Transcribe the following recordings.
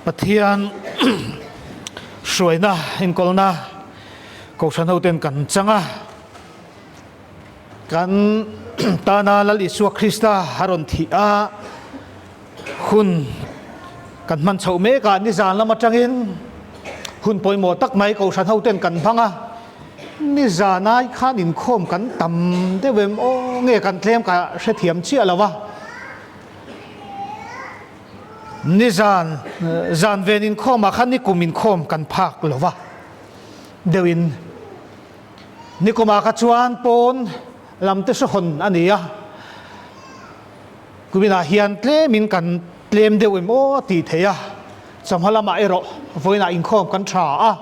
ปะเทียนสวยนะอินกอลนะกูฉันเอาเต็นกันจังอ่ะกันตานาลลิสวคริสต์ฮารอนทีอาคุณกันมันเฉาเมกันนิจานละมาจังอินคุณปอยหมดตักไม่กูฉันเอาเต็นกันพังอ่ะนิจานายข้านินโคมกันต่ำได้เวมโอเงยกันเคลมกับเสถียรเชี่ยแล้ววะนิจานเวนินโคมมาขันนิกุมินโคมกันพักหรือวะเดวินนิกุมาขจวนปนลำเตสคนอันนี้อ่ะกูมินาเฮียนเตลมินกันเตลมเดวิมโอตีเทียสมหละมาเอโรโวยนาอินโคมกันชาอ่ะ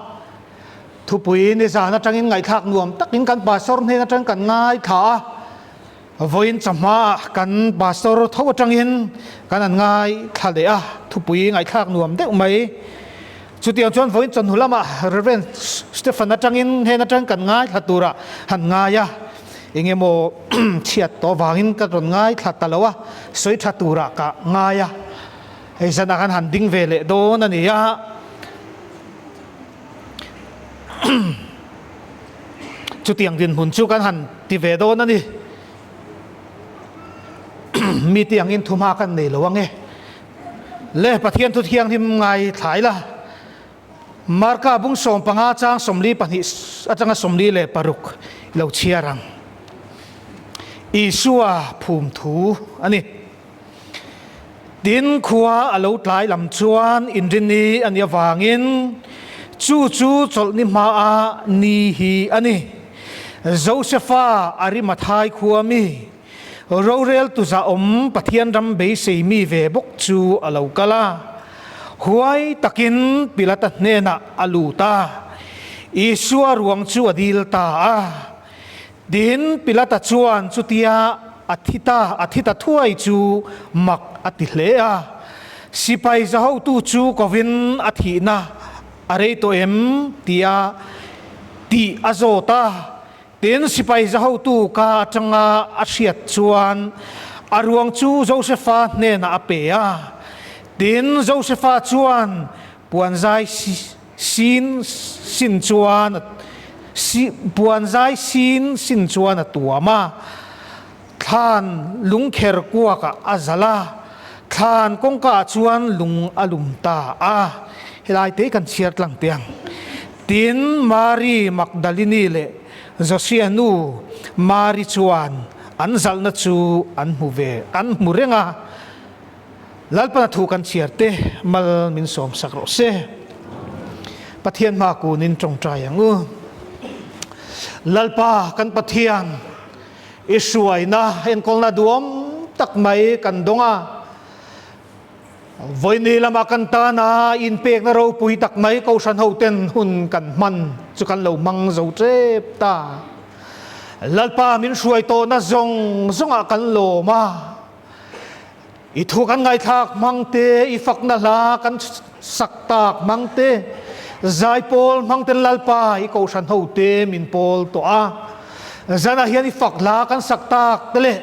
ทุปุยนิจานะจังอินไงทักนวมตักอินกันบาสโรเนนะจังกันง่ายขาวันจำมากันบาสโรทว่าจังอินกันง่ายขาเดียทุปุยไงทักนวมเด็กไหมจุดเดียวจนวันจนหัวละมาเรเวนสเตฟานนะจังอินเฮนะจังกันง่ายขัดตัวระหันง่ายอะเองโมเฉียดตัววางินกันง่ายขัดตลอดสวยขัดตัวระกะง่ายอะไอ้ฉันกันหันดิ้งเวเลโดนั่นนี่อะจุดyang din hun chu kan han ti ve do na ni mi tiang in thuma kan nei lawang e le pathian tu thiang him ngai thlai la marka bung som panga chang somli pani atanga somli le paruk lo chiarang isua phum thu ani din khuwa alo tlai lam chuan in rin ni an ya wangin chu chol ni ma a ni hi ani Josepha Arimathai khuami Rorel tu za pathian ram be sei mi ve bok chu alo kala huai takin pilata nena aluta isua ruang chu adil ta a din pilata chuan chutia athita thuai chu mak atihlea sipai zaho tu chu kovin athina are to em tia ti azota tin sipai zaho tu ka changa asiat chuan aruang chu Josepha ne na apea tin Josepha chuan puanzai sin chuan puanzai sin chuan atuama khan lungkher kwa ka azala khan kongka chuan lung alum ta a helai te kan chiat lang tiang tin Mary Magdalene le Josianu Mary chuan an zalna chu an muve an murenga lalpa thu kan chiarte mal min som sakro se pathian ma ku nin tong trayangu lalpa kan pathian isuai na en kolna duom tak mai kan donga voi ni lama kan ta na in pek na ro pui tak mai ko san ho ten hun kan man chu kan lo mang zo trep ta lalpa min suai to na zonga kan lo ma i thu kan ngai thak mang te i fak na la kan sak tak mang te zai pol mang ten lalpa i ko san ho te min pol to a zana hian i fak la kan sak tak tele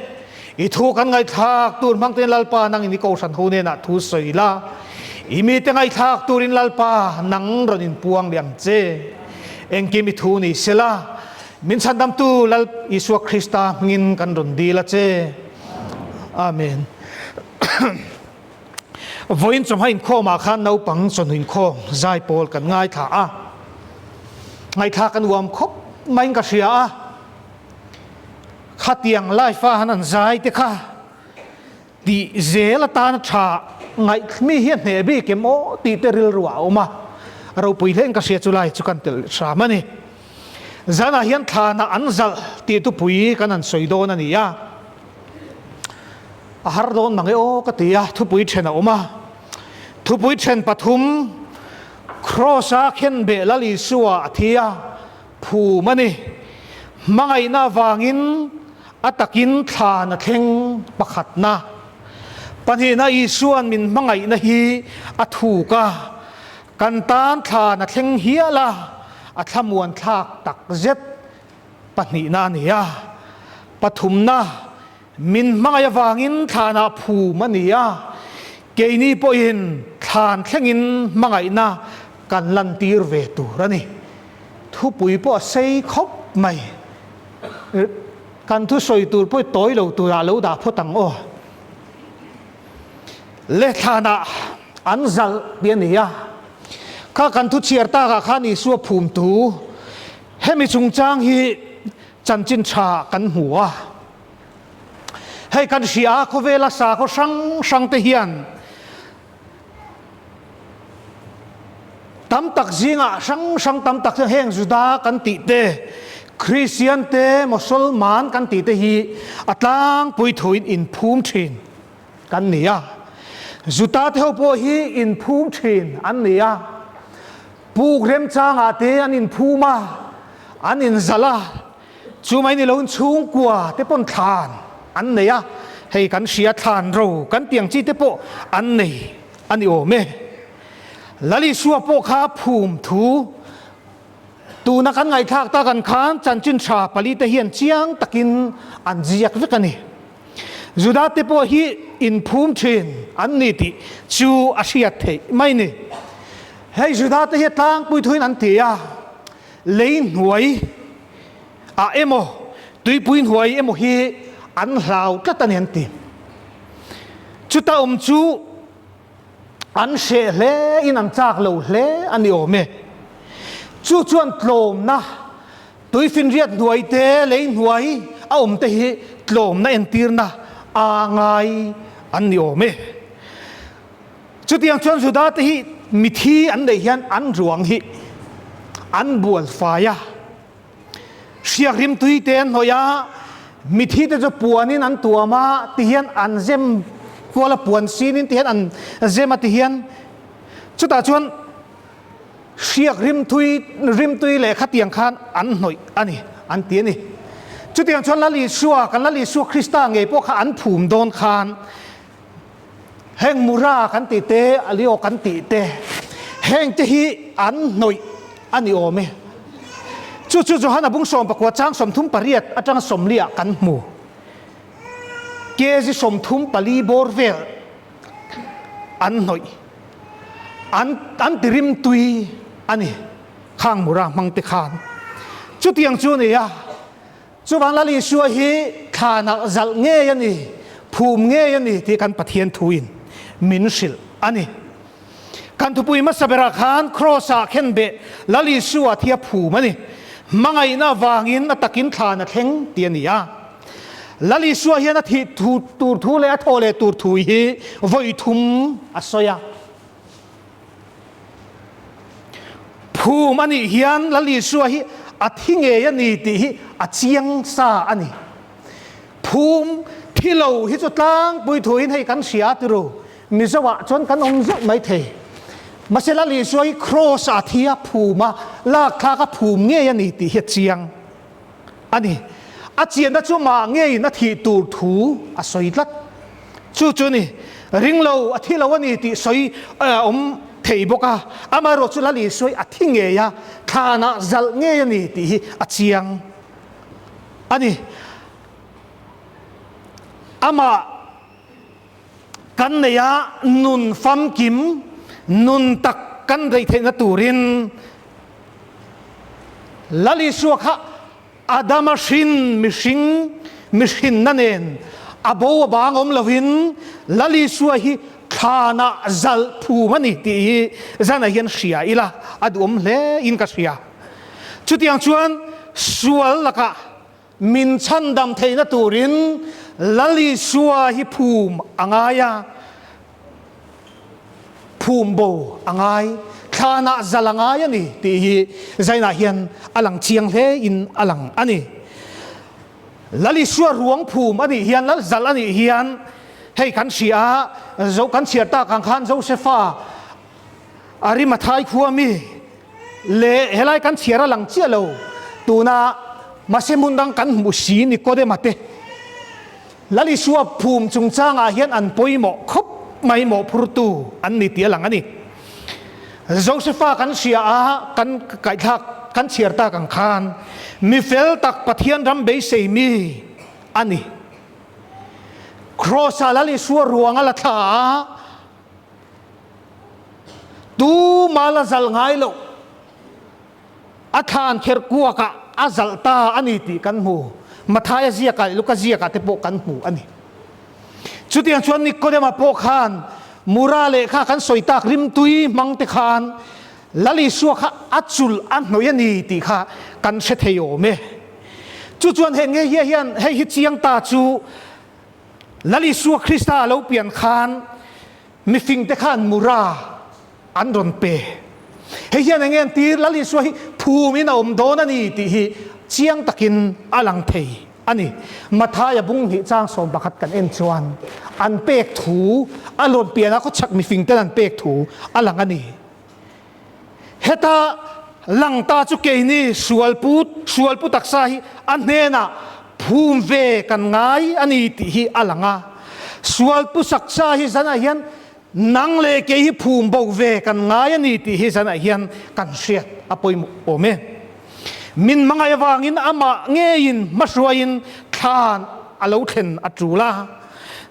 i thu kan ngai thak tur mang ten lalpa nang ini ko san ho ne na thu soila i mi te ngai thak turin lalpa nang ronin puang liam che engki mi thu ni sela min sandam tu lal Isu Krista ngin kan ron di la che amen voin chom hain kho ma khan no pang chon hin kho zai pol kan ngai tha a ngai tha kan wam khop main ka sia a khatiang lai fa hanan zai te kha di zela tan tha ngai mi hian ne bi ke mo ti te ril ruwa oma ro pui len ka sia chulai chukan tel sa mani zana hian thla na anzal ti tu pui kan an soidon ani ya har don mangi o ka tia thu pui thena oma thu pui then pathum crossa khen be lali suwa athia phu mani mangai na wangin atakin thla na theng pakhat na pani na isuan min mangai na hi athu ka kan tan thla na theng hiala athamuan thak tak zet pani na nia pathum na min mangaya wangin thana phu mania keini po in านแข่งอินมังไงนะกันลันตีร์เวตูระนี่ทุปุยปอเซยคบไม่กันทุสอยตูป่วยต้อยเราตัวเราด่าพตังโอเลธานะอันจัลเบียนี่ยข้ากันทุเชียร์ตาข้านี่สัวภูมิตูเฮมิจุงจางฮีจันจินชากันหัวให้กันเสียเขาเวลาสาเขาสังเทียนตำตักจิงอ่ะสังตำตักแห่งจุดากันติเตคริสเตียนเตมุสลิมานกันติเตฮีอัตลังปุยถุยอินภูมิชินกันเนียจุดาเทวโพฮีอินภูมิชินอันเนียปูเรมจางอาเตอันอินภูมาอันอินซาลาจูไม่นี่เราชูงกว่าเตปนทานอันเนียให้กันเสียทานเรากันเตียงจีเตปอันนี้อันนี้โอเมลลิสัวโปคาภูมิทูตูนักกันไงทักตากันขานจันจินชาปลีเตเฮียนเจียงตะกินอันเจียกวิกันนี่จุดาเตปฮีอินภูมิชินอันนี้ติจูอาเซียเทไม่นี่ให้จุดาเตเฮียตั้งปุยทุยนันเตียเลยหน่วยเอโมตุยปุยหน่วยเอโมฮีอันลาวก็ตันเห็นติจุดตาจูอันเชเลอินอันจากเลวเลอันนี้โอเมจู่จวนกลมนะตุยฟินเรียดหน่วยเตเลยหน่วยเตหิกลมนะเอ็นตีร์นะไงอันนี้โอเมจุดยังชวนสุดาเตหิมิธีอันเดียนอันรวงหิอันบัวฟ้ายะเสียริมตุยเตนหอยามิธีแต่จะปวนินอันตัวมาเตียนอันเซมพวกเราปวนซีนินเตียนอันเจมาเตียนจุดตาชวนเสียริมตุยเลยขัดยังขันอันหน่อยอันนี้อันเตียนี่จุดยังชวนละลิสัวกันละลิสัวคริสต์ไงพวกข้าอันผูมโดนขันแห่งมูรากันติเตอลิโอกันติเตแห่งเจฮีอันหน่อยอันนี้โอเมจุดฮันบุ้งสมประกวดจ้างสมทุมปริยัดอาจารย์สมเลียกันหมู่เกจิสมทุมปลีบอร์เวลอันหน่อยอันติริมตุยอันนี้ข้างมูรามังติขานจุดยังจูนี่จุบันละลิชัวฮีขานักจัลเงี้ยนี่ภูมิเงี้ยนี่ที่กันปะเทียนทุยนมินสิลอันนี้กันทุปุยมัสเบราขานครอสาเข็นเบละลิชัวที่ภูมินี่มังไงน่าวางินตะกินขานักแข็งเตียนี่ลลิสัวเฮียนัที่ตูทูเลโทเลตูทูฮีวอยทุมอสอยาภูมันนี่เฮียนลลิสัวฮีอัดหิงเอยันนี่ตีฮีอัดเชียงซาอันนี้ภูมิที่เราฮิจุดล้างปุยถุยให้กันเสียติรูมิสวะจนกันองจุไม่เทมาเสลลิสัวฮีครอสอาทิยาภูมาลากข้ากับภูมิเงี้ยยันนี่ตีเฮียเชียงอันนี้อาเจียนนั่นจู่มาเงี้ยนั่นที่ตูทูอาศัยลัดจู่นี่ริงเราอาทิเราวันนี้ที่สอยเทบกอามารถจุลลีสวยอาทิเงียข้านะจัลเงี้ยนี่ที่อาเจียงอันนี้อามากันเนียนุนฟัมกิมนุนตักกันได้เทนตูรินลลิสวะอาดามาชินมิชินนั่นเองอาโบบางอมลวินลลิสวะฮีข้านะจัลภูมันนี่ที่จันยันเสียอีละอดอมเลอินกัสเสียจุดยังชวนสวลละกะมินชันดำเทนตูรินลลิสวะฮีภูมอ่างายาภูมโบอ่างายข้านะจัลอ่างายนี่ที่จันยันอลังเชียงเลอินอลังอันนี้ลลิสวะรวงภูมอันนี้เฮียนลจัลอันนี้เฮียนให้กันเสียเจ้ากันเสียตากังขันเจ้าเซฟ้าอาริมาทายขัวมีเละเฮลัยกันเสียระหลังเจียโลตูน่ามาเสมุนดังกันมุสีนี่ก็ได้มาเตะแล้วลิสัวภูมิจงจ้างอาเฮียนอันป่วยหมอคบไม่หมอพรุตูอันนี้เตียหลังอันนี้เจ้าเซฟ้ากันเสียกันไก่ทักกันเสียตากังขันมีเฟลตักปะเทียนรำเบยเซมีอันนี้ครอสาลลิสัวรวงอลท่า tu mala zal ngai lo athan kher kuwa ka azal ta ani ti kan mu mathaya zia ka luka zia ka te po kan mu ani chutiang chuan Nikodema po khan murale kha kan soitak rim tui mang te khan lali suwa kha achul an noyani ti kha kan se theyo me chu chuan he nge hian hei hi chiang ta chu lali suwa Krista lo pian khan mi fing te khan mura an ron pe hei hian ngen tir lali suwa hi phumi na om don ani ti hi chiang takin alang thei ani mathaya bung hi chang som bakhat kan en chuan an pek thu alon piana ko chak mi fing te an pek thu alang ani heta langta chu ke ni sual put taksa hi an hena phum ve kan ngai ani ti hi alanga sual pu saksa hi zana hian nang le ke hi phum bo ve kan ngai ani ti hi zana hian kan hriat apoi ome min mangai wangin ama ngein masruain than alo then atrula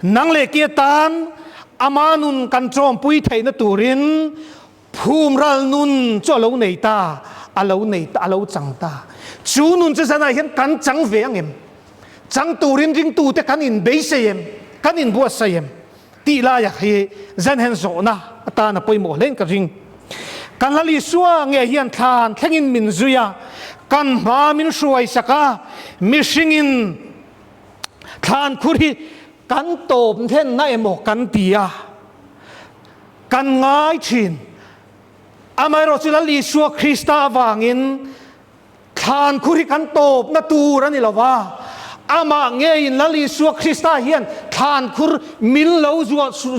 nang le ke tan amanun kan trom pui theina turin phum ral nun cho lo nei ta alo chang ta chu nun che sana hian kan chang ve angem chang turin ring tu te kan in be seem kan in bua seem ti la ya hi zan hen zo na ta na poi mo len ka ring kan lali suwa nge hian than thlengin min zuya kan ma min suai saka mishingin than khuri kan tom then na emo kan tia kan ngai thin amai ro chula li suwa Krista wangin than khuri kan top na tur ani lawa ama nge in lali suwa Krista hian than khur mil lo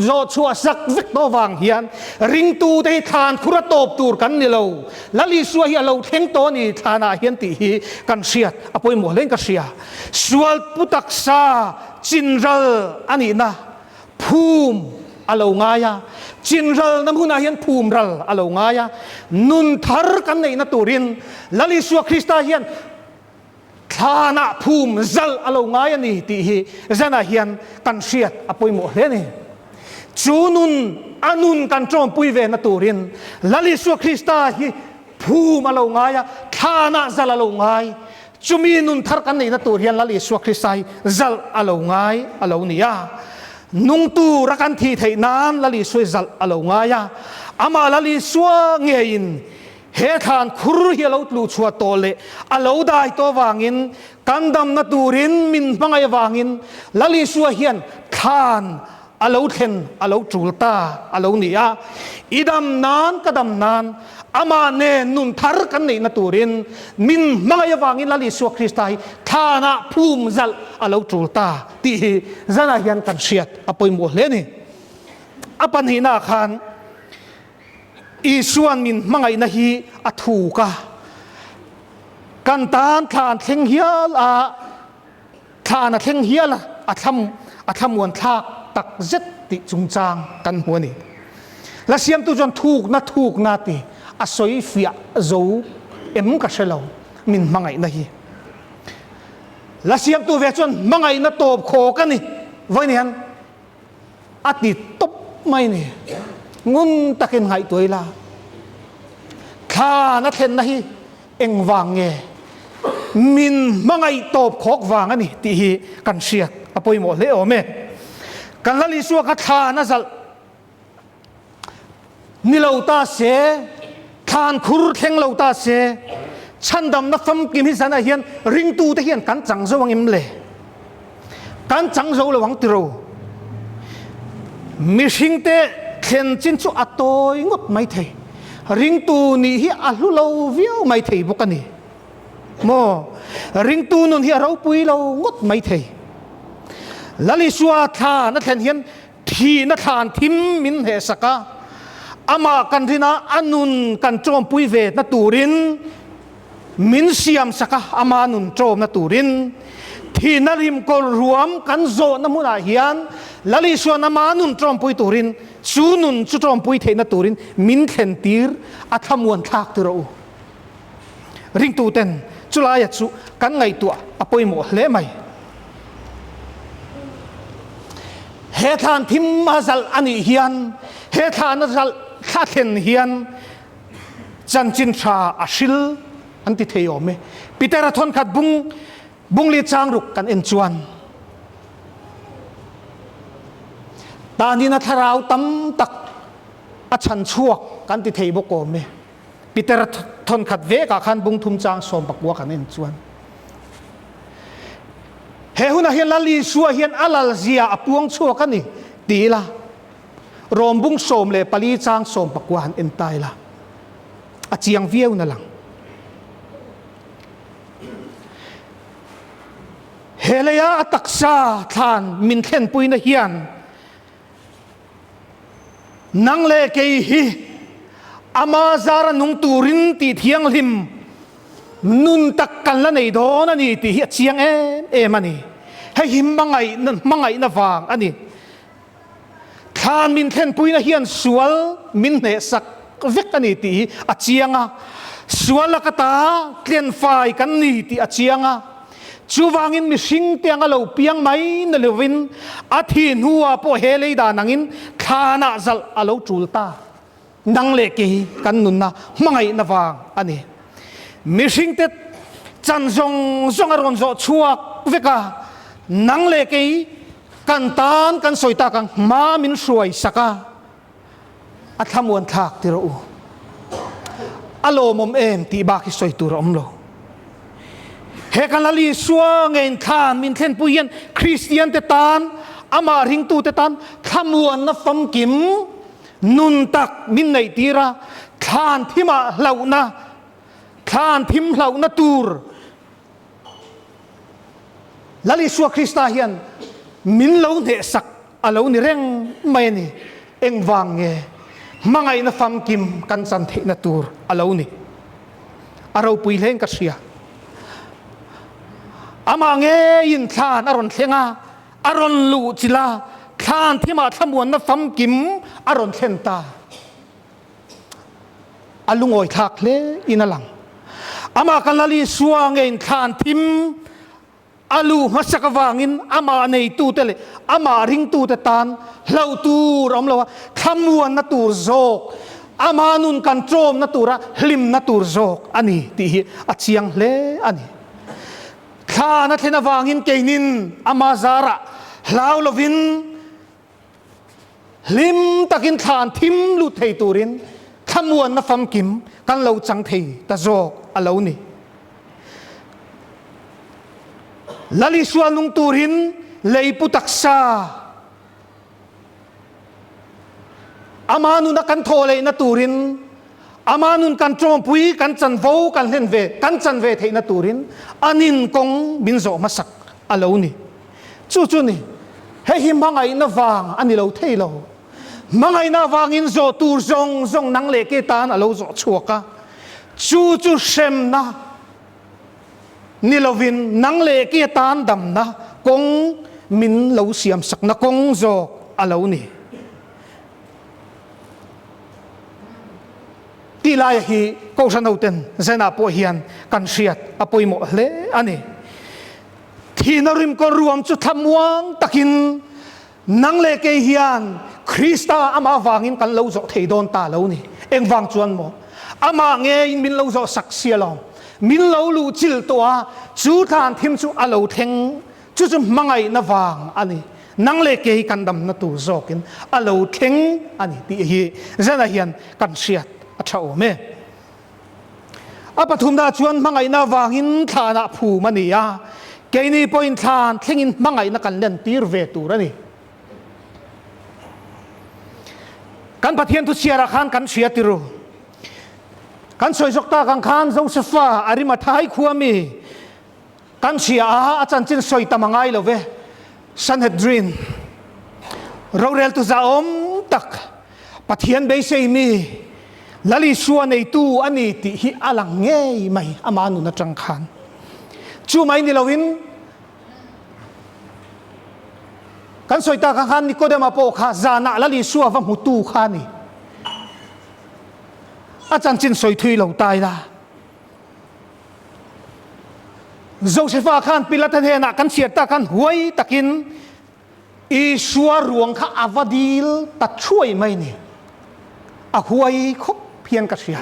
zo chua sak vek to wang hian ring tu te than khura top tur kan ni lo lali suwa hi lo theng to ni thana hian ti hi kan siat apoi mo len ka sia sual putak sa chinral ani na phum alo ngaya chinral namuna hian phum ral alo ngaya nun thar kan nei na turin lali suwa Krista hian thana phum zal alo ngaya ni ti hi zana hian kan siat apoi mo hle ni chunun anun kan trom pui ve na turin lali suwa Krista hi phum alo ngaya thana zal alo ngai chumi nun thar kan nei na tur hian lali suwa Krista hi zal alo ngai alo nia nung tu rakan thi thei nan lali suai zal alo ngaya ama lali suwa ngein he than khur hi lo tlu chua tole alo dai to wangin kandam na turin min mangai wangin lali suwa hian than alo then alo chulta alo nia idam nan kadam nan ama ne nun thar kan nei na turin min mangai wangin lali suwa Krista hi thana phum zal alo chulta ti zana hian kan siat apoi mo hle ni apan hi na khan isuan min mangai na hi athu ka kan tan than theng hial a thana theng hial atham wan thak tak zet ti chungchang kan huani la siam tu jon thuk na ti asoi fia zo em ka shelo min mangai na hi la siam tu ve chon mangai na top kho ka ni vai ni han ati top mai ni ngun takin ngai toila kha na then na hi eng wang nge min mangai top khok wang ani ti hi kan siat apoi mo le ome kan lali suwa ka tha na zal nilo ta se than khur theng lo ta se chandam na fam kim hi sana hian ring tu te hian kan chang zo wang im le kan chang zo le wang tiro mi hing te khen chin chu atoi ngot mai thei ring tu ni hi a hlu lo viau mai thei bokani mo ring tu nun hi ro pui lo ngot mai thei lali suwa tha na then hian thi na than thim min he saka ama kan rina anun kan trom pui ve na turin min siam saka ama nun trom na turin thi na rim kol ruam kan zo na muna hian lali suwa na ma nun trom pui turin chu nun chu trom pui the na turin min khen tir athamuan thak tu ro ring tu ten chula ya chu kan ngai tu apoi mo hle mai he than thim mazal ani hian he than zal ข้าเห็นเฮียนจันจินชาอาชิลอันติเทโอเมปีเตอร์ทนขัดบุงลีจางรุกกันเอ็นจวนตานีนัทราวตั้มตักอาชันชั่วกันติเทบกโอเมปีเตอร์ทนขัดเวกขันบุงทุมจางสมปักวัวกันเอ็นจวนเฮหุนเฮียนลลีชัวเฮียนอัลลเซียอปวงชั่วกันนี่ตีละรวมบุงสมเลยปลีจางสมปักวันเอ็นตายละอาเจียงเวียวนั่นหลังเฮลียตักซาทานมินเข็นปุยนเฮียนนังเลเกฮีอามาซาระนุงตูรินตีเทียงลิมนุนตักกันละในโดนนี่ตีเชียงเอมันนี่ให้หิมมังไงนะฟางอันนี้ทานมินเข็นปุยนเฮียนสวลมินเนสักเวกกันนี่ตีอาเชียงสวลละกตาเกลียนไฟกันนี่ตีอาเชียงชูวางินมิสิงเตียงเราเปียงไม่นเลวินอาทินหัวพอเฮเลดานังินขานาจัลอาเราจูลตานังเลกีกันนุนนะมังไงนะฟางอันนี้มิสิงเตจันจงอารมณ์ชัวเวกานังเลกีกันตานกันสอยตากันมามินสวยสักาอัฐมวนทักติโรอารมณ์ตีบากิสอยตุรอมโลเฮกันลลีสัวเงินทานมินเทนปุยันคริสเตียนเตตานอามาริงตูเตตานขมวนนับฟังกิมนุนตักมินในตีระทานที่มาเหล่านะทานทิมเหล่านะตูรลลีสัวคริสตาเฮียนมินเหล่าเนสักอาเหล่านี่เร่งไม่นี่เอ็งวางเงมังไงนับฟังกิมกันสันเทนะตูรอาเหล่านี่อาเราปุยเล่นกัสเซียอามาเงยินทานอารอนเทงาอารอนลูจิลาทานที่มาทำวนนับฟัมกิมอารอนเทนตาอาลุงโอยทักเลอินาลังอามากันลลีสวงเงินทานทิมอาลูมาสักวางินอามาในตูเตเลอามาริงตูเตตานเหล่าตูรอมเลวะทำวนนัตูโจกอามานุนกันโจมนัตูระลิมนัตูโจกอันนี้ที่อาเชียงเลอันนี้ข้านัทนวางินเกนินอามาซาระลาวลวินลิมตะกินทานทิมลุเทตูรินขมวนนัฟมกิมกันเลาจังเทตะโจกอาเลานี่ลลิสวานุงตูรินเลยปุตักซาอามานุนักกันโทเลยนัตูรินอามานุนกันโจมปุยกันจันโวกันเล่นเวกันจันเวเทนัตูรินอานินกงบินโจมาสักอาเลานี่จู่นี่ให้หิมมังไงนวางอันนี้เราเทเรามังไงนวางอินโจตูจงนังเลกตานอาเลาโจชัวกะจู่เชมนะนี่เราวินนังเลกตานดำนะกงมินเราเสียมสักนะกงโจอาเลานี่ที่ลายฮีก็สนุกเต็นเซนาปวยเฮียนกันเสียดอปวยหมดเลยอันนี้ที่นริมก็รวมจุดทำวังตะกินนังเลเกเฮียนคริสตาอามาวางินกันเล่าจากเทดอนตาเล่านี่เอ็งวางจวนหมดอามาเงยมินเล่าจากสักเสียลองมินเล่าลูจิลตัวจูทานทิมจูอาเลาเทงจูมังไงนวางอันนี้นังเลเกกันดำนัตูจอกินอาเลาเทงอันนี้ที่ฮีเซนาเฮียนกันเสียดชาวเมอปฐุมดาชวนมังไงนาวางินฐานะผู้มันนี่ยาเกนี่พออินทานเทงินมังไงนักกันเล่นตีร์เวตูระนี่กันพัฒน์ทุเชียร์ขันกันเชียติรูกันสวยจกตากันขันโจเซฟาอาริมาทายขัวมีกันเชียอาจารย์จินสวยตามังไงเลวเวซันเฮดรินเราเรียลตุซาอมตักพัฒน์เบย์เซมีลลิสวนในตู้อันนี้ที่ฮิอาลังเงยไม่อามานุนจังขันชูไม่นี่เราวินกันสวยตาขันนี่ก็ได้มาโปกขาจานะลลิสวนว่ามุตูขานี่อาจารย์จินสวยทุยเราตายละโจเซฟาขันพิลาตันเฮนักกันเสียตาขันหวยตะกินอีชัวรวงข้าอาวดิลตัดช่วยไม่นี่ a huai khop phian ka sia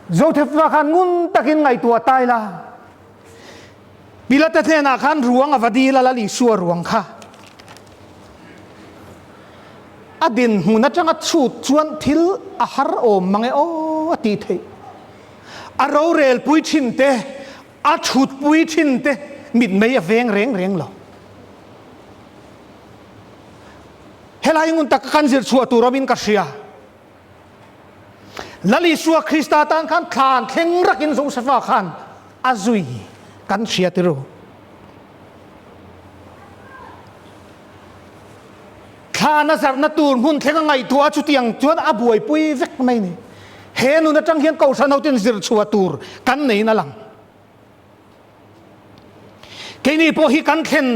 Joseph wa khan ngun takin ngai tua tai la Pilate the na khan ruang avadi la li suar ruang kha adin huna changa chut chuan thil a har om mange o ati thei a ro rel pui thin te a chut pui thin te mit mei a veng reng lo helai ngun tak kan zir chua tu robin ka sia lali suwa Krista tan khan khan theng rakin Joseph khan azui kan sia tiru khana zar na tur hun thenga ngai tua chu tiang chuan a buai pui vek mai ni he nu na tang hian ko san hoten zir chua tur kan nei na lang ke ni po hi kan khen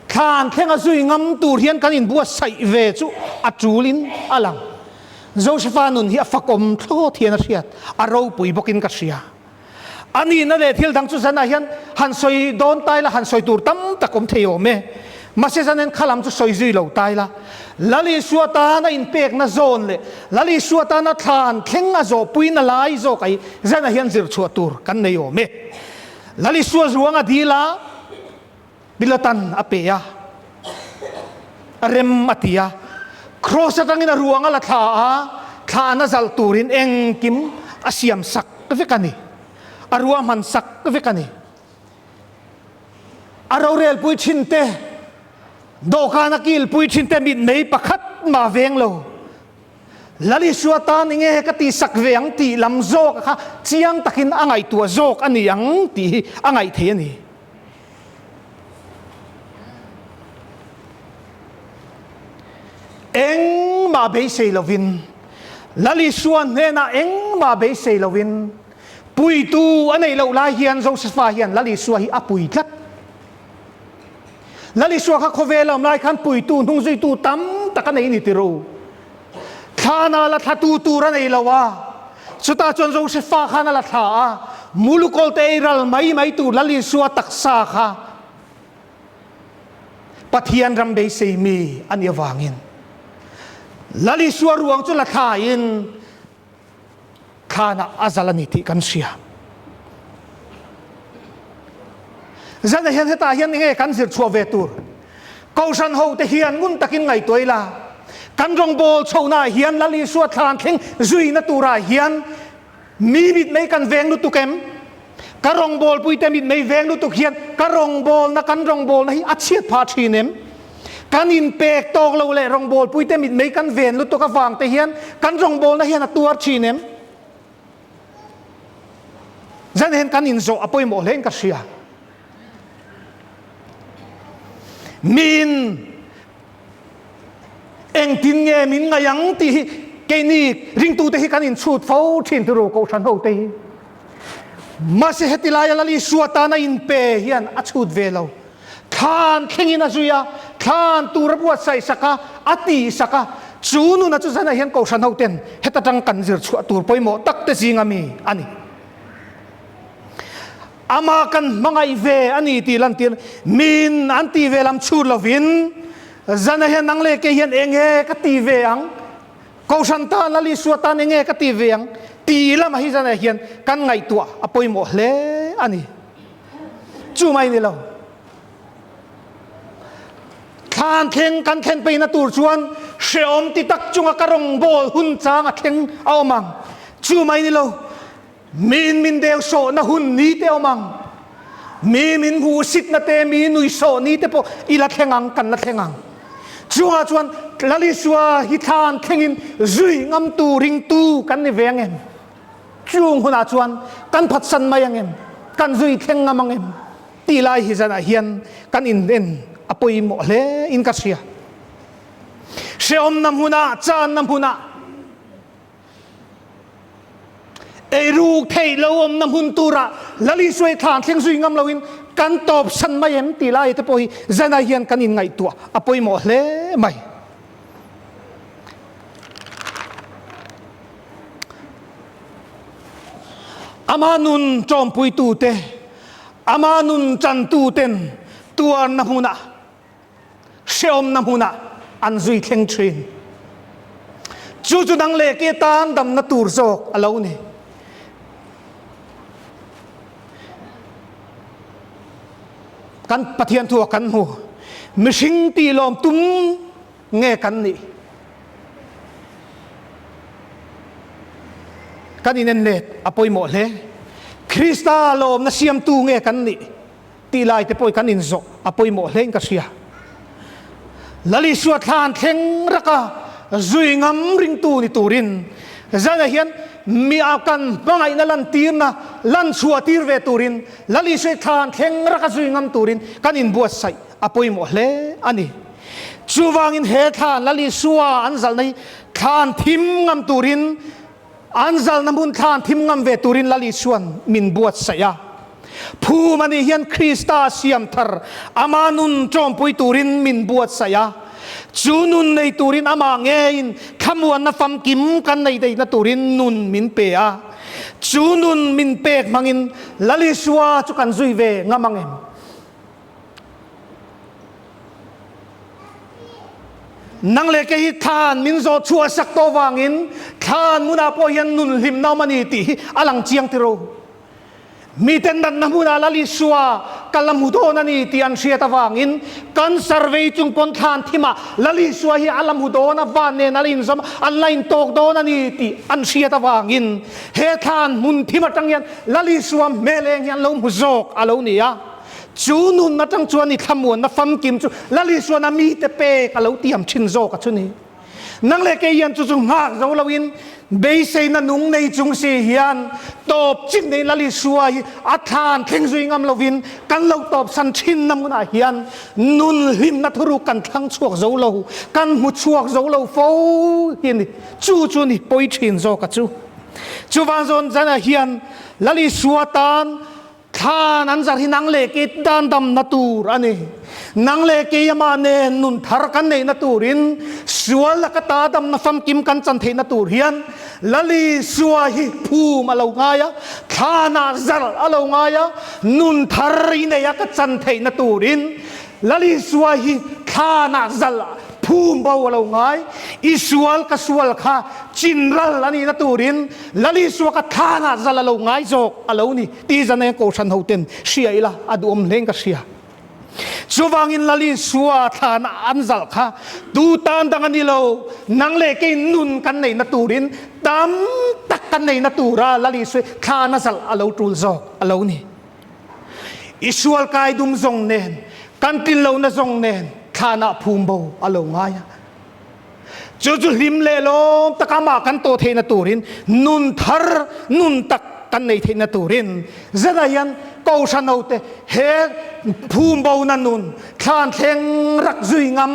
khan thenga zui ngam tur hian kan in bua sai ve chu a chulin alang Joseph nun hi a fakom tho thian a riat a ro pui bokin ka sia ani na le thil dang chu sana hian han soi don tai la han soi tur tam takom theo me mase zanen khalam chu soi zui lo tai la lali suata na in pek na zone le lali suata na than thleng a zo pui na lai zo kai zana hian zir chua tur kan nei o me lali suwa zuanga dila bilatan apeya arem atia cross atangin a ruanga la tha na zal turin engkim asiam sak vekani arua man sak vekani arorel pui chinte dokana kil pui chinte mit nei pakhat ma veng lo lali suata ninge ka ti sak veng ti lam zok kha chiang takin angai tua zok ani ang ti angai the ani eng ma be sei lovin lali suan ne na eng ma be sei lovin pui tu anei lo la hian Joseph hian lali suwa hi apui tlat lali suwa kha khovelam lai khan pui tu nung zui tu tam takanei ni tiro khana la thatu tu ra nei lawa chuta chon Joseph khana la tha mulukol te ral mai tu lali suwa taksa kha pathian ram be sei mi an yawangin lali suwa ruang chu la thain khana azalani ti kan sia zana hian heta hian nge kan zir chua ve tur ko san ho te hian ngun takin ngai toila kan rong bol chona hian lali suwa thlan thing zui na tura hian mi bit mai kan veng lu tu kem ka rong bol pui te mit mai veng lu tu hian ka rong bol na kan rong bol na hi achiat pha thinem kan in pek tok lo le rong bol pui te mit mai kan ven lu to ka wang te hian kan rong bol na hian atuar thinem zan hen kan in zo apoi mo len ka sia min eng tin nge min ngayang ti ke ni ring tu te hi kan in chut fo thin tu ro ko san ho te ma se hetilaya lali suata na in pe hian a chut ve lo khan khengin a zuya khan tu rabuat sai saka ati saka chunu na chu zana hian ko san ho ten heta tang kan zir chua tur poimo tak te zingami ani ama kan mangai ve ani ti lan tin min anti ve lam chu lovin zana hian nang le ke hian enge ka ti ve ang ko san ta lali suata enge ka ti ve ang ti lam hi zana hian kan ngai tua apoi mo hle ani chu mai ni lo khan kheng kan khen pe na tur chuan sheom ti tak chunga karong bol hun chang a kheng awmang chu mai ni lo min deu so na hun ni te omang min hu sit na te mi nui so ni te po ila thengang kan la thengang chunga chuan lali suwa hi than thengin zui ngam tu ring tu kan ni veng em chung huna chuan kan phat san mai ang em kan zui theng ngamang em ti lai hi zana hian kan in den apoi mo le in ka sia sheom nam huna chan nam huna eru thei lo om nam hun tura lali suai than thleng zui ngam loin kan top san mai em ti lai te poi zana hian kan in ngai tua apoi mo hle mai amanun chom pui tu te amanun chan tu ten tuar nam huna sheom nam huna an zui thleng thin chu nang le ke tan dam na tur zok alo ni kan pathian thu kan hu mihring ti lom tum nge kan ni kan inen let apoi mo le Krista lom na siam tu nge kan ni ti lai te poi kan in zo apoi mo le ka sia lali suat than thleng raka zui ngam ring tu ni turin zana hian mi akan bangai na lan tir na lan chua tir ve turin lali se than thleng raka zui ngam turin kan in buat sai apoi mo le ani chuwangin he than lali suwa anzal nei than thim ngam turin anzal namun than thim ngam ve turin lali suan min buat saya phu mani hian Krista siam thar amanun chompui turin min buat saya chunun nei turin ama ngein khamuan na fam kim kan nei dei na turin nun min pe a chunun min pek mangin lali suwa chu kan zui ve ngamangem nang le ke hi than min zo chua sak to wangin than muna po hian nun lim naw mani ti alang chiang tiro mi ten dan namuna lali suwa kalamudo na ni ti an sia tawangin kan survey chung pon than thima lali suwa hi alamudo na van ne nalin som online tok do na ni ti an sia tawangin he than mun thima tang yan lali suwa meleng yan lo muzok alo ni ya chu nun na tang chuan ni thamuan na fam kim chu lali suwa na mi te pe kalo tiam chin zo ka chu ni nang le ke yan chu chu ngak zo lawin be sei na nung nei chung si hian top chin nei lali suwa hi athan thleng zui ngam lovin kan lo top san thin namuna hian nun lim na thuru kan thlang chuak zo lo kan mu chuak zo lo fo hin chu chu ni poi thin zo ka chu chu wang zon jana hian lali suwa tan than an zar hi nang le ke dan dam na tur ani nang le ke yama ne nun thar kan nei na turin sual ka ta dam na fam kim kan chan the na tur hian lali suwa hi phu ma lo ngaya thana zar alo ngaya nun thar ri ne ya ka chan the na turin lali suwa hi thana zal phum bao alo ngai isual ka sual kha chinral ani na turin lali suwa ka thana zal alo ngai jok alo ni ti jane ko san hoten sia ila adum leng ka sia chuwangin lali suwa than anzal kha tu tan dang ani lo nang le ke nun kan nei na turin tam tak kan nei na tura lali su thana zal alo tul zo alo ni isual kai dum zong nen kan tin lo na zong nen thana phumbo alo ngaya chu lim le lo takama kan to the na turin nun thar nun tak kan nei the na turin zadayan ko sanote he phumbo na nun than thleng rak zui ngam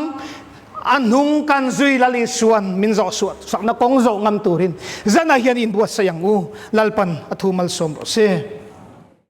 anung kan zui lali suan min zo suat sak na kong zo ngam turin zana hian in buat sayang u lalpan athumal som se